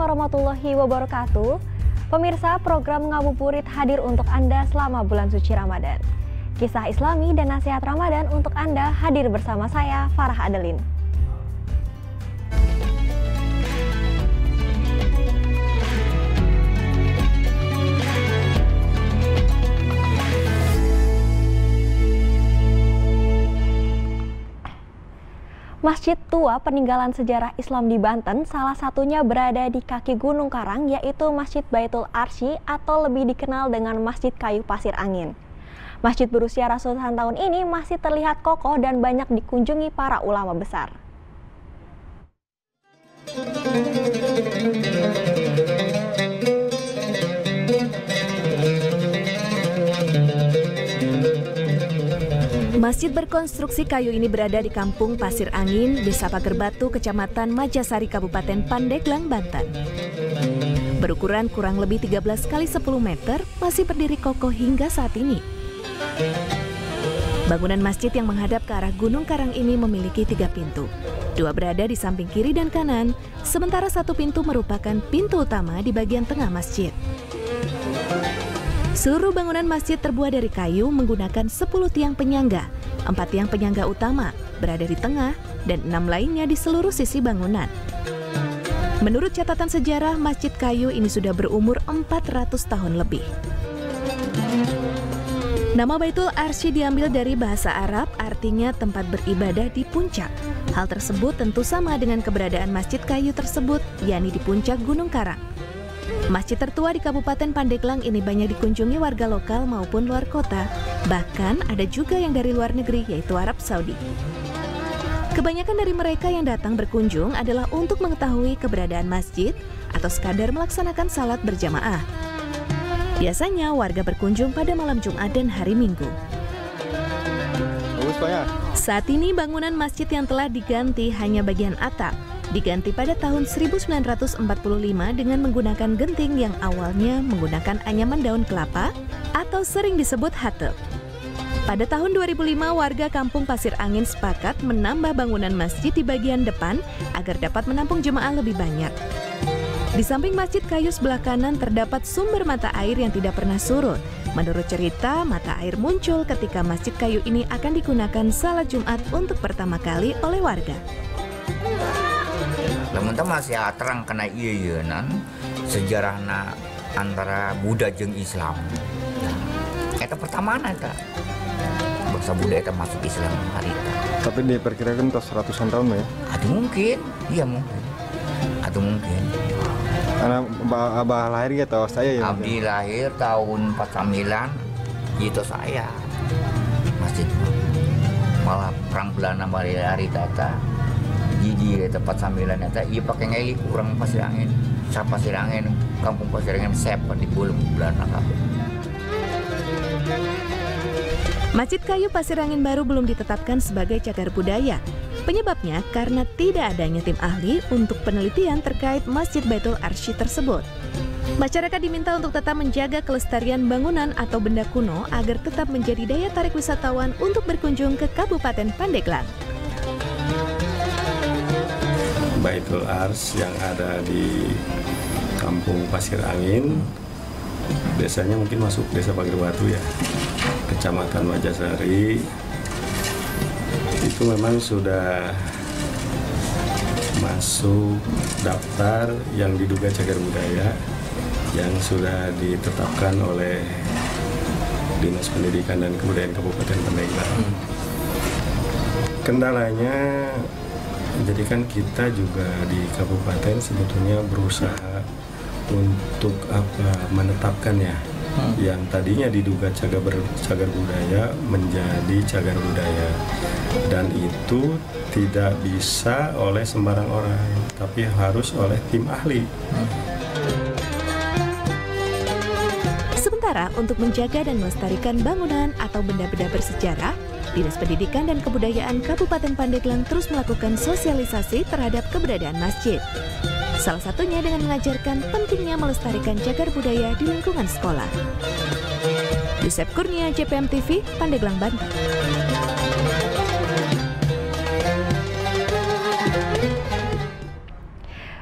warahmatullahi wabarakatuh. Pemirsa, program Ngabuburit hadir untuk Anda selama bulan suci Ramadan. Kisah Islami dan nasihat Ramadan untuk Anda hadir bersama saya, Farah Adelin. Masjid tua peninggalan sejarah Islam di Banten salah satunya berada di kaki Gunung Karang, yaitu Masjid Baitul Arsy atau lebih dikenal dengan Masjid Kayu Pasir Angin. Masjid berusia ratusan tahun ini masih terlihat kokoh dan banyak dikunjungi para ulama besar. Masjid berkonstruksi kayu ini berada di Kampung Pasir Angin, Desa Pager Batu, Kecamatan Majasari, Kabupaten Pandeglang, Banten. Berukuran kurang lebih 13 kali 10 meter, masih berdiri kokoh hingga saat ini. Bangunan masjid yang menghadap ke arah Gunung Karang ini memiliki 3 pintu. 2 berada di samping kiri dan kanan, sementara 1 pintu merupakan pintu utama di bagian tengah masjid. Seluruh bangunan masjid terbuat dari kayu menggunakan 10 tiang penyangga. 4 tiang penyangga utama berada di tengah dan 6 lainnya di seluruh sisi bangunan. Menurut catatan sejarah, masjid kayu ini sudah berumur 400 tahun lebih. Nama Baitul Arsy diambil dari bahasa Arab, artinya tempat beribadah di puncak. Hal tersebut tentu sama dengan keberadaan masjid kayu tersebut, yakni di puncak Gunung Karang. Masjid tertua di Kabupaten Pandeglang ini banyak dikunjungi warga lokal maupun luar kota. Bahkan ada juga yang dari luar negeri, yaitu Arab Saudi. Kebanyakan dari mereka yang datang berkunjung adalah untuk mengetahui keberadaan masjid atau sekadar melaksanakan salat berjamaah. Biasanya warga berkunjung pada malam Jumat dan hari Minggu. Saat ini bangunan masjid yang telah diganti hanya bagian atap. Diganti pada tahun 1945 dengan menggunakan genting yang awalnya menggunakan anyaman daun kelapa atau sering disebut hatep. Pada tahun 2005, warga Kampung Pasir Angin sepakat menambah bangunan masjid di bagian depan agar dapat menampung jemaah lebih banyak. Di samping masjid kayu sebelah kanan terdapat sumber mata air yang tidak pernah surut. Menurut cerita, mata air muncul ketika masjid kayu ini akan digunakan salat Jumat untuk pertama kali oleh warga. Teman-teman masih terang kena iya-iyanan sejarahna antara Buddha jeung Islam. Eta pertama eta bangsa Buddha eta masuk Islam harita. Tapi diperkirakan tos ratusan tahun ya? Atau mungkin, iya mungkin. Atau mungkin. Karena abah lahir ya atau saya ya? Abdi lahir tahun 49, itu saya. Masjid malah perang Belanda bari harita eta. Di tempat sambilan eta ieu pake ngeli kurang Pasir Angin. Sa Pasir Angin, Kampung Pasir Angin sepat di bulan kabeh. Masjid Kayu Pasir Angin baru belum ditetapkan sebagai cagar budaya. Penyebabnya karena tidak adanya tim ahli untuk penelitian terkait Masjid Baitul Arsy tersebut. Masyarakat diminta untuk tetap menjaga kelestarian bangunan atau benda kuno agar tetap menjadi daya tarik wisatawan untuk berkunjung ke Kabupaten Pandeglang. Baitul Arsy yang ada di Kampung Pasir Angin, desanya mungkin masuk Desa Pager Batu ya, Kecamatan Majasari. Itu memang sudah masuk daftar yang diduga cagar budaya yang sudah ditetapkan oleh Dinas Pendidikan dan Kebudayaan Kabupaten Pandeglang. Kendalanya, jadi kan kita juga di kabupaten sebetulnya berusaha untuk menetapkan ya, yang tadinya diduga cagar budaya menjadi cagar budaya, dan itu tidak bisa oleh sembarang orang, tapi harus oleh tim ahli. Sementara untuk menjaga dan melestarikan bangunan atau benda-benda bersejarah, Dinas Pendidikan dan Kebudayaan Kabupaten Pandeglang terus melakukan sosialisasi terhadap keberadaan masjid. Salah satunya dengan mengajarkan pentingnya melestarikan cagar budaya di lingkungan sekolah. Yusef Kurnia, JPM TV, Pandeglang, Banten.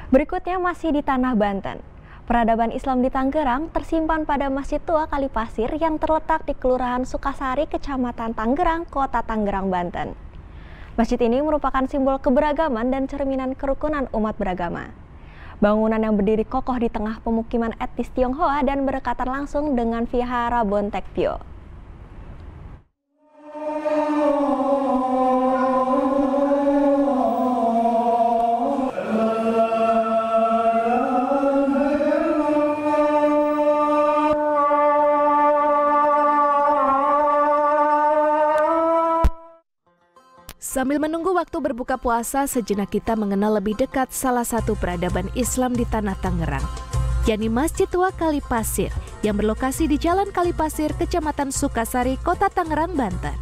Berikutnya masih di tanah Banten. Peradaban Islam di Tangerang tersimpan pada Masjid Tua Kalipasir yang terletak di Kelurahan Sukasari, Kecamatan Tangerang, Kota Tangerang, Banten. Masjid ini merupakan simbol keberagaman dan cerminan kerukunan umat beragama. Bangunan yang berdiri kokoh di tengah pemukiman etnis Tionghoa dan berdekatan langsung dengan Vihara Bontekpyo. Sambil menunggu waktu berbuka puasa, sejenak kita mengenal lebih dekat salah satu peradaban Islam di tanah Tangerang, yakni Masjid Tua Kalipasir yang berlokasi di Jalan Kalipasir, Kecamatan Sukasari, Kota Tangerang, Banten.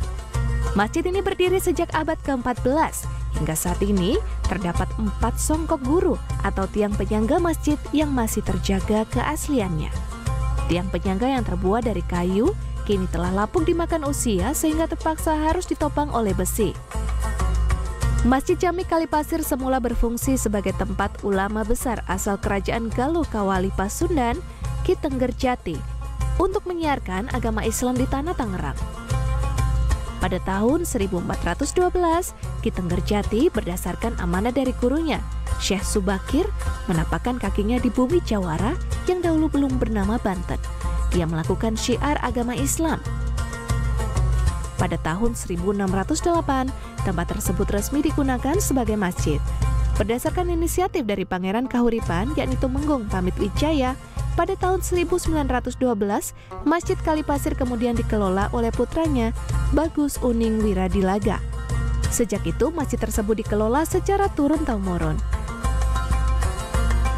Masjid ini berdiri sejak abad ke-14. Hingga saat ini terdapat 4 songkok guru atau tiang penyangga masjid yang masih terjaga keasliannya. Tiang penyangga yang terbuat dari kayu kini telah lapuk dimakan usia sehingga terpaksa harus ditopang oleh besi. Masjid Jami Kalipasir semula berfungsi sebagai tempat ulama besar asal kerajaan Galuh Kawali Pasundan, Ki Tenggerjati, untuk menyiarkan agama Islam di tanah Tangerang. Pada tahun 1412, Ki Tenggerjati berdasarkan amanah dari gurunya, Syekh Subakir, menapakkan kakinya di bumi Jawara yang dahulu belum bernama Banten. Dia melakukan syiar agama Islam. Pada tahun 1608, tempat tersebut resmi digunakan sebagai masjid. Berdasarkan inisiatif dari Pangeran Kahuripan, yakni Tumenggung Pamit Wijaya, pada tahun 1912, Masjid Kalipasir kemudian dikelola oleh putranya, Bagus Uning Wiradilaga. Sejak itu, masjid tersebut dikelola secara turun-temurun.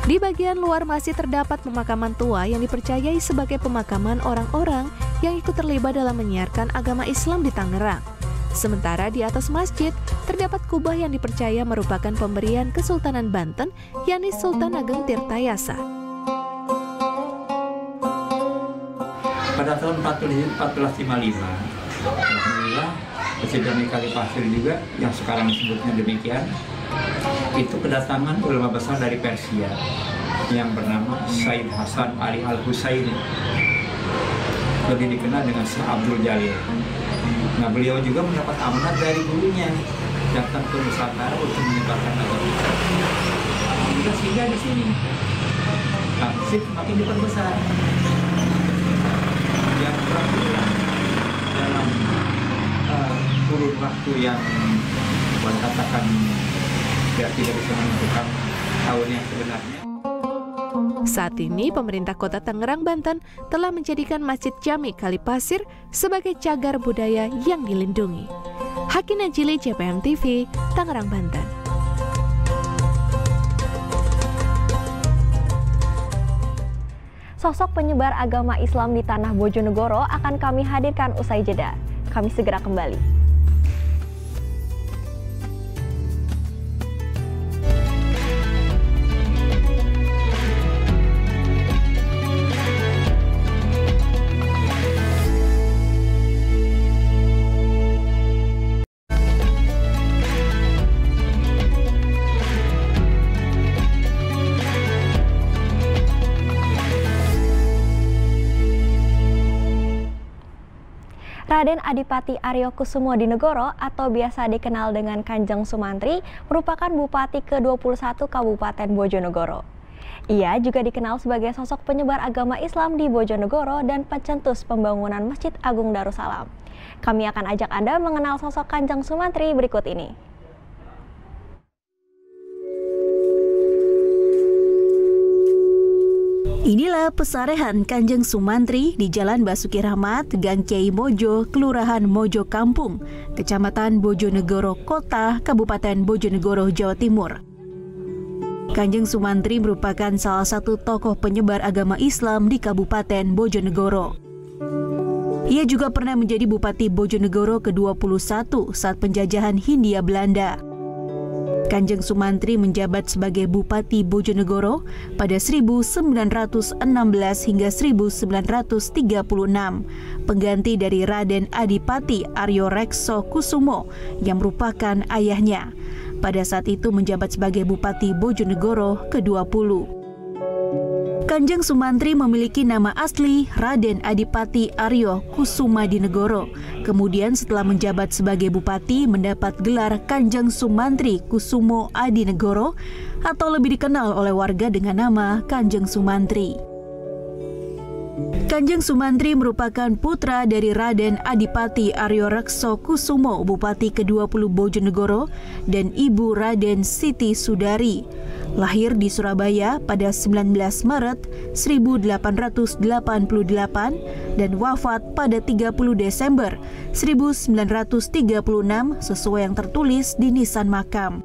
Di bagian luar masjid terdapat pemakaman tua yang dipercayai sebagai pemakaman orang-orang yang ikut terlibat dalam menyiarkan agama Islam di Tangerang. Sementara di atas masjid terdapat kubah yang dipercaya merupakan pemberian Kesultanan Banten, yakni Sultan Ageng Tirtayasa. Pada tahun 1455, alhamdulillah Masjid Jami Kalipasir juga yang sekarang disebutnya demikian, itu kedatangan ulama besar dari Persia yang bernama Said Hasan Ali Al-Husaini, lebih dikenal dengan Syekh Abdul Jalil. Nah, beliau juga mendapat amanat dari gurunya datang ke Nusantara untuk menyebarkan agama Islam. Kita singgah di sini, masjid makin diperbesar. Yang terakhir dalam kurun waktu yang boleh katakan tidak bisa menentukan tahun yang sebenarnya. Saat ini, pemerintah Kota Tangerang, Banten telah menjadikan Masjid Jami Kalipasir sebagai cagar budaya yang dilindungi. Haki Najili, JPM TV, Tangerang, Banten. Sosok penyebar agama Islam di tanah Bojonegoro akan kami hadirkan usai jeda. Kami segera kembali. Raden Adipati Aryo Kusumodinegoro atau biasa dikenal dengan Kanjeng Sumantri merupakan Bupati ke-21 Kabupaten Bojonegoro. Ia juga dikenal sebagai sosok penyebar agama Islam di Bojonegoro dan pencetus pembangunan Masjid Agung Darussalam. Kami akan ajak Anda mengenal sosok Kanjeng Sumantri berikut ini. Inilah pesarehan Kanjeng Sumantri di Jalan Basuki Rahmat, Gang Kiai Mojo, Kelurahan Mojo Kampung, Kecamatan Bojonegoro Kota, Kabupaten Bojonegoro, Jawa Timur. Kanjeng Sumantri merupakan salah satu tokoh penyebar agama Islam di Kabupaten Bojonegoro. Ia juga pernah menjadi Bupati Bojonegoro ke-21 saat penjajahan Hindia Belanda. Kanjeng Sumantri menjabat sebagai Bupati Bojonegoro pada 1916 hingga 1936, pengganti dari Raden Adipati Aryo Rekso Kusumo yang merupakan ayahnya. pada saat itu menjabat sebagai Bupati Bojonegoro ke-20. Kanjeng Sumantri memiliki nama asli Raden Adipati Aryo Kusumadinegoro. Kemudian setelah menjabat sebagai bupati mendapat gelar Kanjeng Sumantri Kusumo Adinegoro atau lebih dikenal oleh warga dengan nama Kanjeng Sumantri. Kanjeng Sumantri merupakan putra dari Raden Adipati Aryo Rekso Kusumo, Bupati ke-20 Bojonegoro, dan Ibu Raden Siti Sudari. Lahir di Surabaya pada 19 Maret 1888 dan wafat pada 30 Desember 1936 sesuai yang tertulis di nisan makam.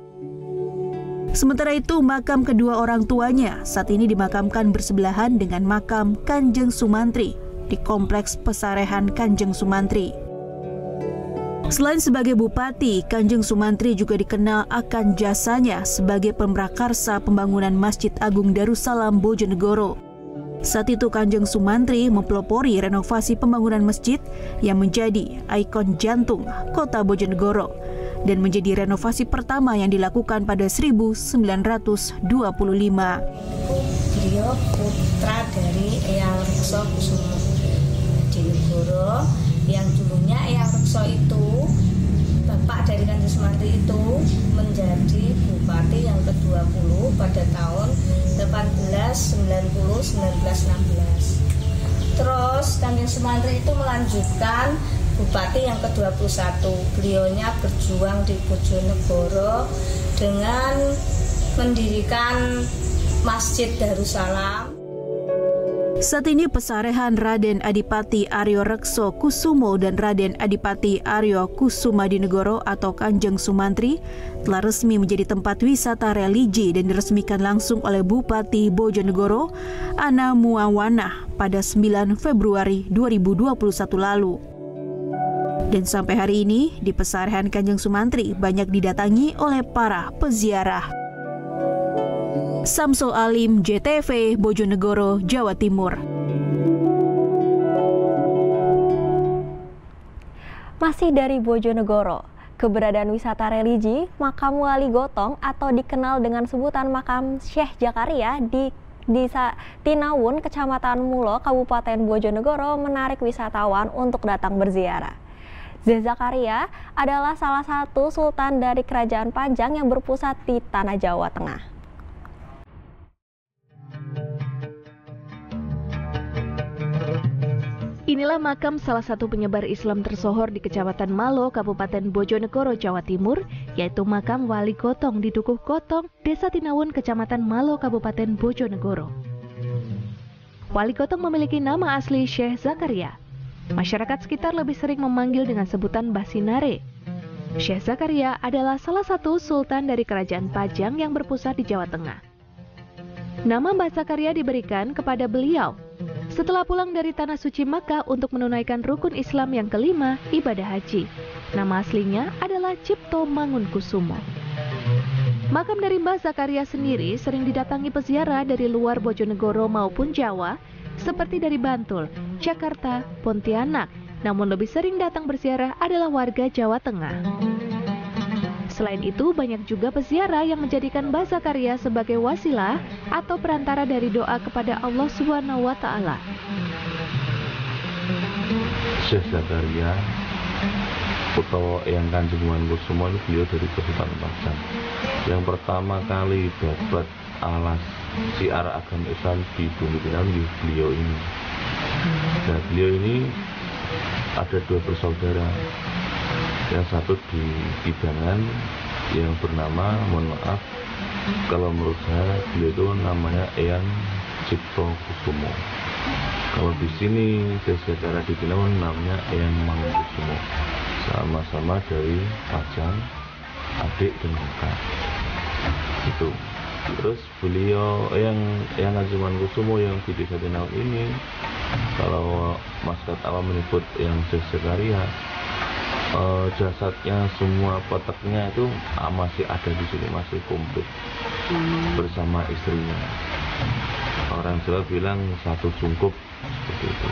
Sementara itu, makam kedua orang tuanya saat ini dimakamkan bersebelahan dengan makam Kanjeng Sumantri di Kompleks Pesarehan Kanjeng Sumantri. Selain sebagai bupati, Kanjeng Sumantri juga dikenal akan jasanya sebagai pemrakarsa pembangunan Masjid Agung Darussalam Bojonegoro. Saat itu Kanjeng Sumantri mempelopori renovasi pembangunan masjid yang menjadi ikon jantung kota Bojonegoro dan menjadi renovasi pertama yang dilakukan pada 1925. Beliau putra dari Eyang Rekso Kusumo Adinegoro, yang dulunya Eyang Rekso itu, bapak dari Kanjeng Sumantri itu, menjadi bupati yang ke-20 pada tahun 1890-1916. Terus Kanjeng Sumantri itu melanjutkan bupati yang ke-21. Beliaunya berjuang di Bojonegoro dengan mendirikan Masjid Darussalam. Saat ini pesarehan Raden Adipati Aryo Rekso Kusumo dan Raden Adipati Aryo Kusumadinegoro atau Kanjeng Sumantri telah resmi menjadi tempat wisata religi dan diresmikan langsung oleh Bupati Bojonegoro Ana Muawanah pada 9 Februari 2021 lalu. Dan sampai hari ini di pesarehan Kanjeng Sumantri banyak didatangi oleh para peziarah. Samsul Alim, JTV, Bojonegoro, Jawa Timur. Masih dari Bojonegoro, keberadaan wisata religi Makam Wali Gotong atau dikenal dengan sebutan Makam Syekh Zakaria di Desa Tinawun, Kecamatan Mulo, Kabupaten Bojonegoro menarik wisatawan untuk datang berziarah. Syekh Zakaria adalah salah satu sultan dari Kerajaan Pajang yang berpusat di Tanah Jawa Tengah. Inilah makam salah satu penyebar Islam tersohor di Kecamatan Malo, Kabupaten Bojonegoro, Jawa Timur, yaitu makam Wali Gotong di Dukuh Gotong, Desa Tinawun, Kecamatan Malo, Kabupaten Bojonegoro. Wali Gotong memiliki nama asli Syekh Zakaria. Masyarakat sekitar lebih sering memanggil dengan sebutan Mbah Sinare. Syekh Zakaria adalah salah satu sultan dari Kerajaan Pajang yang berpusat di Jawa Tengah. Nama Mbah Zakaria diberikan kepada beliau setelah pulang dari Tanah Suci Makkah untuk menunaikan rukun Islam yang kelima, ibadah haji. Nama aslinya adalah Cipto Mangunkusumo. Makam dari Mbah Zakaria sendiri sering didatangi peziarah dari luar Bojonegoro maupun Jawa, seperti dari Bantul, Jakarta, Pontianak. Namun lebih sering datang berziarah adalah warga Jawa Tengah. Selain itu, banyak juga peziarah yang menjadikan Mbah Zakaria sebagai wasilah atau perantara dari doa kepada Allah Subhanahu wa Ta'ala. Syekh Zakaria utawa Eyang Kanjeng Mangunkusumo ini beliau dari Kesultanan Pajang. Yang pertama kali dapat alas siar agama Islam di bumi Tinawun beliau ini. Dan beliau ini ada dua bersaudara. Yang satu di Kidangan yang bernama, mohon maaf kalau menurut saya beliau itu namanya Eyang Cipto Kusumo. Kalau di sini secara di Tinawun namanya Eyang Mangunkusumo. Sama-sama dari Pajang, adik dan kakak. Itu. Terus beliau Eyang Kanjeng Mangunkusumo yang di Desa Tinawun ini, kalau masyarakat awam menyebut yang Syekh Zakaria, jasadnya semua peteknya itu masih ada di sini, masih komplit bersama istrinya. Orang Jawa bilang satu sungkup seperti itu.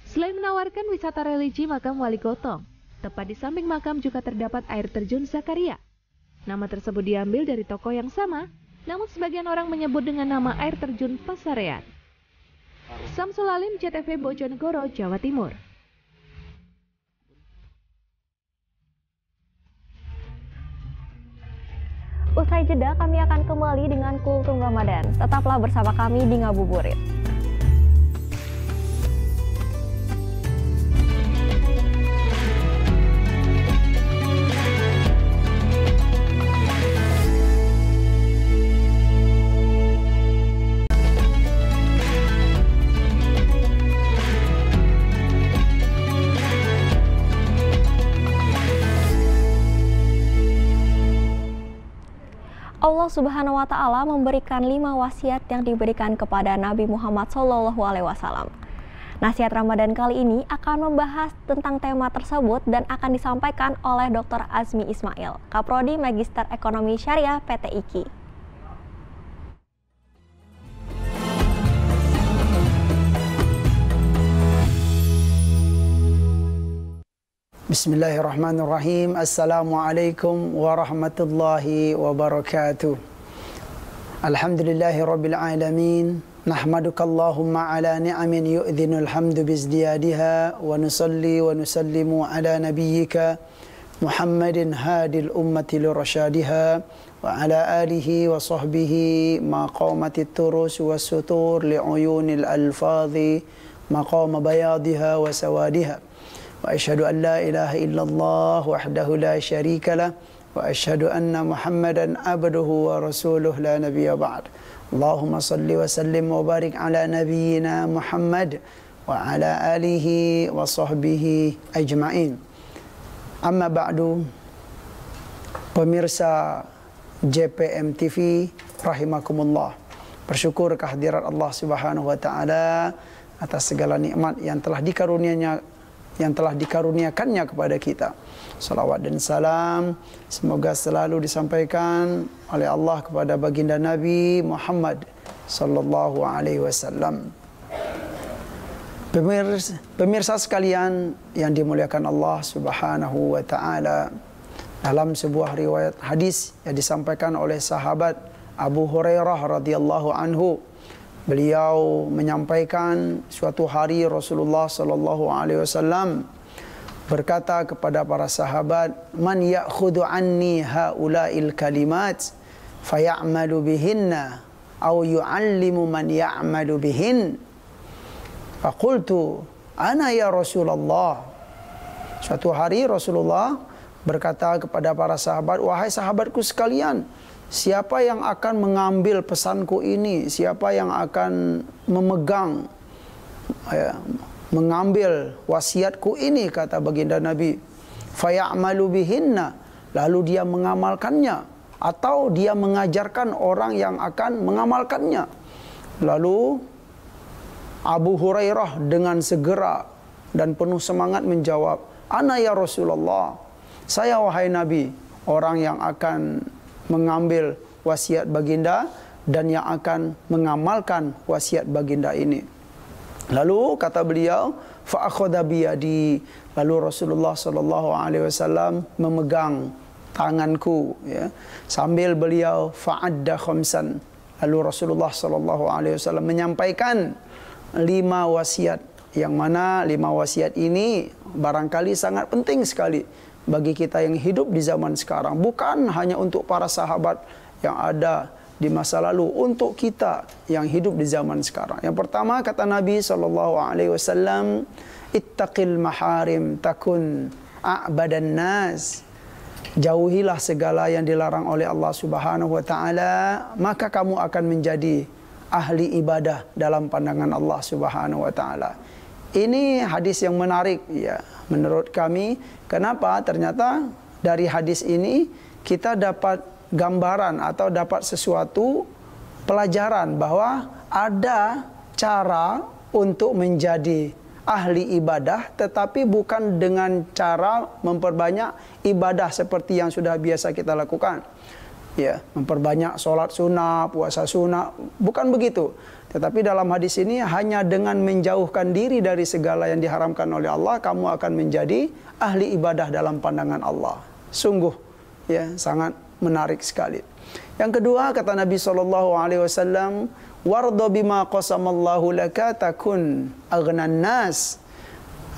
Selain menawarkan wisata religi makam Wali Gotong, Tepat di samping makam juga terdapat air terjun Zakaria. Nama tersebut diambil dari tokoh yang sama, namun sebagian orang menyebut dengan nama air terjun Pasarean. Samsul Alim, CTV Bojonegoro, Jawa Timur. Usai jeda, kami akan kembali dengan Kultum Ramadan. Tetaplah bersama kami di Ngabuburit. Allah Subhanahu wa Ta'ala memberikan 5 wasiat yang diberikan kepada Nabi Muhammad SAW. Nasihat Ramadan kali ini akan membahas tentang tema tersebut dan akan disampaikan oleh Dr. Azmi Ismail, Kaprodi Magister Ekonomi Syariah PT IKI. Bismillahirrahmanirrahim. Assalamualaikum warahmatullahi wabarakatuh. Alhamdulillahi rabbil alamin. Nahmaduka Allahumma ala ni'amin yu'dhinul hamdu bizdiyadiha. Wa nusalli wa nusallimu ala nabiyyika Muhammadin hadil ummati lirasyadiha. Wa ala alihi wa sahbihi maqamatit turus wa sutur li'uyunil alfadhi maqama bayadiha wa sawadiha. وأشهد أن لا إله إلا الله وحده لا شريك له وأشهد أن محمدا عبده ورسوله لا نبي بعد اللهم صل وسلم وبارك على نبينا محمد وعلى آله وصحبه أجمعين. أما بعد, pemirsa JPM TV rahimakumullah, bersyukur kehadirat Allah Subhanahu wa Ta'ala atas segala nikmat yang telah dikaruniakannya kepada kita. Salawat dan salam semoga selalu disampaikan oleh Allah kepada baginda Nabi Muhammad sallallahu alaihi wasallam. Pemirsa sekalian yang dimuliakan Allah Subhanahu wa Ta'ala, dalam sebuah riwayat hadis yang disampaikan oleh sahabat Abu Hurairah radhiyallahu anhu, beliau menyampaikan suatu hari Rasulullah sallallahu alaihi wasallam berkata kepada para sahabat, "Man ya'khudhu anni haula'il kalimat fayamalu bihinna aw yu'allimu man ya'malu bihin?" Faqultu, "Ana ya Rasulullah." Suatu hari Rasulullah berkata kepada para sahabat, "Wahai sahabatku sekalian, siapa yang akan mengambil pesanku ini? Siapa yang akan memegang, mengambil wasiatku ini?" Kata baginda Nabi. Fayamalu bihinna, lalu dia mengamalkannya atau dia mengajarkan orang yang akan mengamalkannya. Lalu Abu Hurairah dengan segera dan penuh semangat menjawab, "Ana ya Rasulullah." Saya wahai Nabi, orang yang akan mengambil wasiat baginda dan yang akan mengamalkan wasiat baginda ini. Lalu kata beliau, fa akhadha biyadi, lalu Rasulullah sallallahu alaihi wasallam memegang tanganku, ya, sambil beliau fa'adda khamsan, lalu Rasulullah sallallahu alaihi wasallam menyampaikan 5 wasiat, yang mana 5 wasiat ini barangkali sangat penting sekali bagi kita yang hidup di zaman sekarang, bukan hanya untuk para sahabat yang ada di masa lalu, untuk kita yang hidup di zaman sekarang. Yang pertama kata Nabi SAW, ittaqil maharim takun a'badan nas. Jauhilah segala yang dilarang oleh Allah Subhanahu wa Ta'ala, maka kamu akan menjadi ahli ibadah dalam pandangan Allah Subhanahu wa Ta'ala. Ini hadis yang menarik, ya, menurut kami. Kenapa? Ternyata dari hadis ini kita dapat gambaran atau dapat sesuatu pelajaran bahwa ada cara untuk menjadi ahli ibadah, tetapi bukan dengan cara memperbanyak ibadah seperti yang sudah biasa kita lakukan. Ya, memperbanyak sholat sunnah, puasa sunnah, bukan begitu. Tetapi dalam hadis ini hanya dengan menjauhkan diri dari segala yang diharamkan oleh Allah, kamu akan menjadi ahli ibadah dalam pandangan Allah. Sungguh ya sangat menarik sekali. Yang kedua kata Nabi SAW, wardo bima qasamallahu laka takun aghnan nas.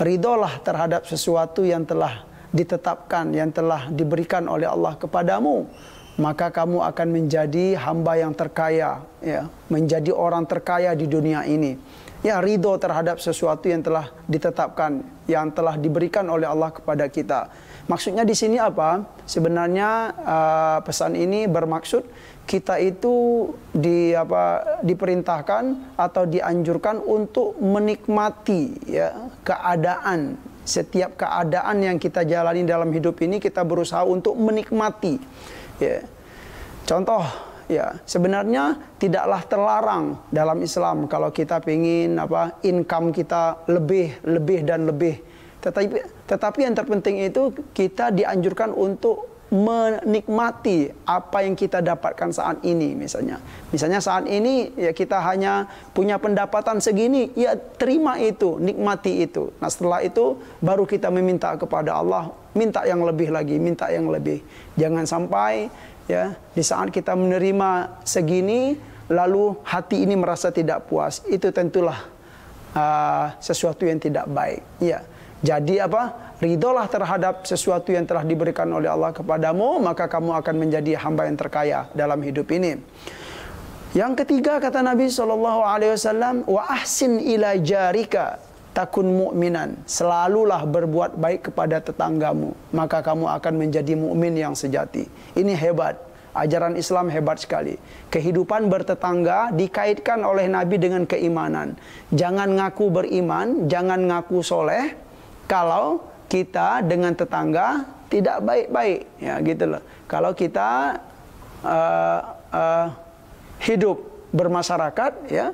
Ridolah terhadap sesuatu yang telah ditetapkan, yang telah diberikan oleh Allah kepadamu, maka kamu akan menjadi hamba yang terkaya, ya, menjadi orang terkaya di dunia ini. Ya, ridho terhadap sesuatu yang telah ditetapkan, yang telah diberikan oleh Allah kepada kita. Maksudnya di sini apa? Sebenarnya pesan ini bermaksud kita itu diperintahkan atau dianjurkan untuk menikmati ya keadaan. Setiap keadaan yang kita jalani dalam hidup ini kita berusaha untuk menikmati. Ya. Contoh, ya sebenarnya tidaklah terlarang dalam Islam kalau kita ingin income kita lebih dan lebih. Tetapi yang terpenting itu kita dianjurkan untuk menikmati apa yang kita dapatkan saat ini misalnya. Misalnya saat ini ya kita hanya punya pendapatan segini, ya terima itu, nikmati itu. Nah setelah itu baru kita meminta kepada Allah, minta yang lebih lagi, minta yang lebih. Jangan sampai ya di saat kita menerima segini lalu hati ini merasa tidak puas. Itu tentulah sesuatu yang tidak baik. Ya. Jadi ridholah terhadap sesuatu yang telah diberikan oleh Allah kepadamu, maka kamu akan menjadi hamba yang terkaya dalam hidup ini. Yang ketiga kata Nabi SAW, wa ahsin ila jarika takun mu'minan. Selalulah berbuat baik kepada tetanggamu, maka kamu akan menjadi mukmin yang sejati. Ini hebat. Ajaran Islam hebat sekali. Kehidupan bertetangga dikaitkan oleh Nabi dengan keimanan. Jangan ngaku beriman, jangan ngaku soleh kalau kita dengan tetangga tidak baik-baik, ya gitu loh. Kalau kita hidup bermasyarakat, ya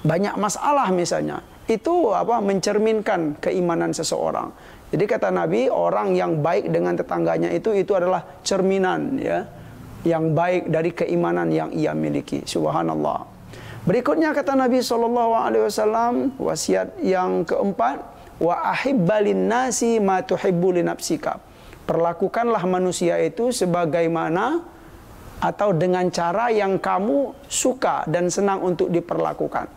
banyak masalah misalnya, itu mencerminkan keimanan seseorang. Jadi kata Nabi, orang yang baik dengan tetangganya itu adalah cerminan, ya, yang baik dari keimanan yang ia miliki. Subhanallah. Berikutnya kata Nabi SAW, wasiat yang keempat, wa ahibbalin nasi ma tuhibbu li nafsika. Perlakukanlah manusia itu sebagaimana atau dengan cara yang kamu suka dan senang untuk diperlakukan.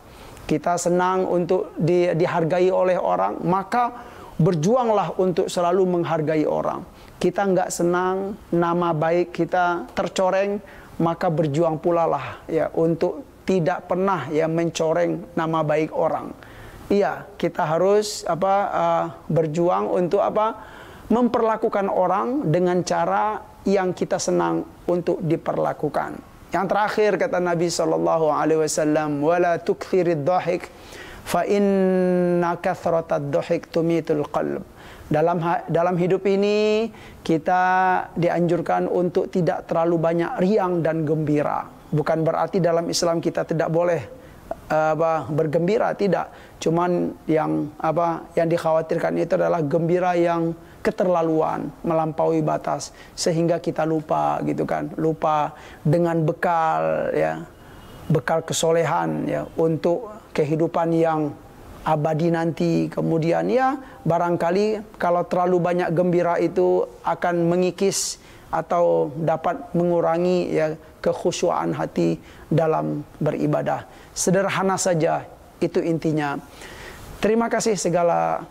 Kita senang untuk dihargai oleh orang, maka berjuanglah untuk selalu menghargai orang. Kita nggak senang nama baik kita tercoreng, maka berjuang pula lah ya untuk tidak pernah ya mencoreng nama baik orang. Iya, kita harus berjuang untuk memperlakukan orang dengan cara yang kita senang untuk diperlakukan. Yang terakhir kata Nabi SAW, wala tukthirid dhahik fa inna kathratad dhahik tumitul qalb. Dalam hidup ini kita dianjurkan untuk tidak terlalu banyak riang dan gembira. Bukan berarti dalam Islam kita tidak boleh bergembira, tidak. Cuman yang dikhawatirkan itu adalah gembira yang keterlaluan, melampaui batas sehingga kita lupa gitu kan, lupa dengan bekal ya, bekal kesolehan ya untuk kehidupan yang abadi nanti. Kemudian ya barangkali kalau terlalu banyak gembira itu akan mengikis atau dapat mengurangi ya kekhusyuan hati dalam beribadah. Sederhana saja itu intinya. Terima kasih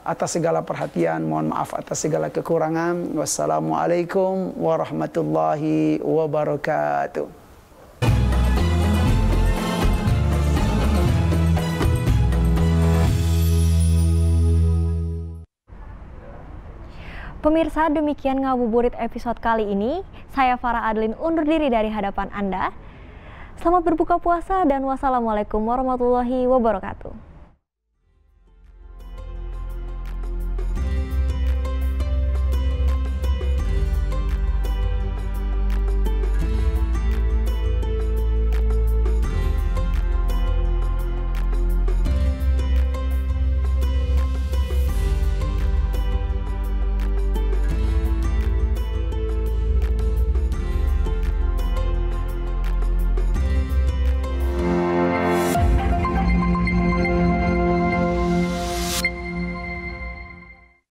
atas segala perhatian. Mohon maaf atas segala kekurangan. Wassalamualaikum warahmatullahi wabarakatuh. Pemirsa, demikian ngabuburit episode kali ini. Saya Farah Adlin undur diri dari hadapan Anda. Selamat berbuka puasa dan wassalamualaikum warahmatullahi wabarakatuh.